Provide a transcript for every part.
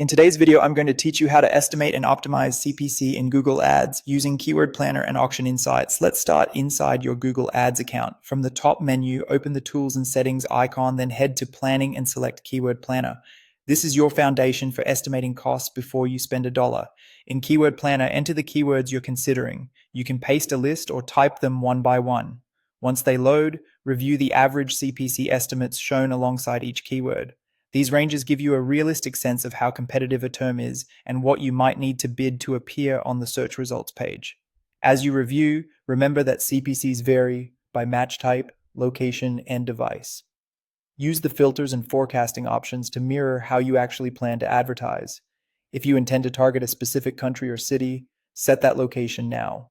In today's video, I'm going to teach you how to estimate and optimize CPC in Google Ads using Keyword Planner and Auction Insights. Let's start inside your Google Ads account. From the top menu, open the Tools and Settings icon, then head to Planning and select Keyword Planner. This is your foundation for estimating costs before you spend a dollar. In Keyword Planner, enter the keywords you're considering. You can paste a list or type them one by one. Once they load, review the average CPC estimates shown alongside each keyword. These ranges give you a realistic sense of how competitive a term is and what you might need to bid to appear on the search results page. As you review, remember that CPCs vary by match type, location, and device. Use the filters and forecasting options to mirror how you actually plan to advertise. If you intend to target a specific country or city, set that location now.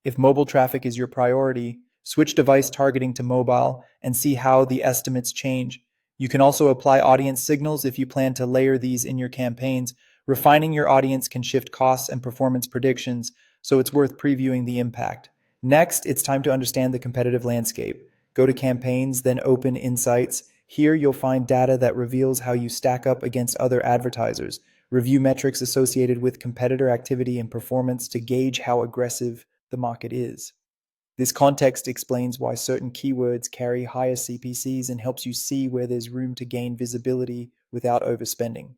If mobile traffic is your priority, switch device targeting to mobile and see how the estimates change. You can also apply audience signals if you plan to layer these in your campaigns. Refining your audience can shift costs and performance predictions, so it's worth previewing the impact. Next, it's time to understand the competitive landscape. Go to Campaigns, then open Insights. Here you'll find data that reveals how you stack up against other advertisers. Review metrics associated with competitor activity and performance to gauge how aggressive the market is. This context explains why certain keywords carry higher CPCs and helps you see where there's room to gain visibility without overspending.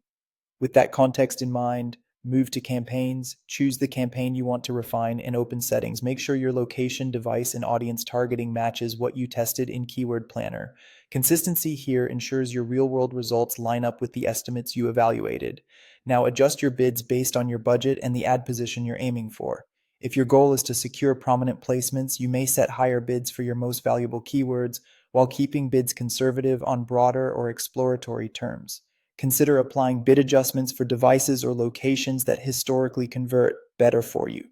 With that context in mind, move to Campaigns, choose the campaign you want to refine, and open Settings. Make sure your location, device, and audience targeting matches what you tested in Keyword Planner. Consistency here ensures your real-world results line up with the estimates you evaluated. Now adjust your bids based on your budget and the ad position you're aiming for. If your goal is to secure prominent placements, you may set higher bids for your most valuable keywords while keeping bids conservative on broader or exploratory terms. Consider applying bid adjustments for devices or locations that historically convert better for you.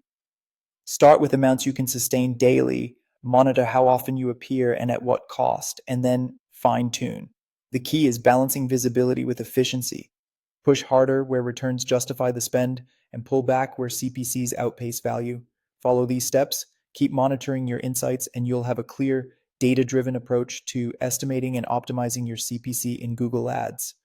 Start with amounts you can sustain daily, monitor how often you appear and at what cost, and then fine-tune. The key is balancing visibility with efficiency. Push harder where returns justify the spend, and pull back where CPCs outpace value. Follow these steps, keep monitoring your insights, and you'll have a clear, data-driven approach to estimating and optimizing your CPC in Google Ads.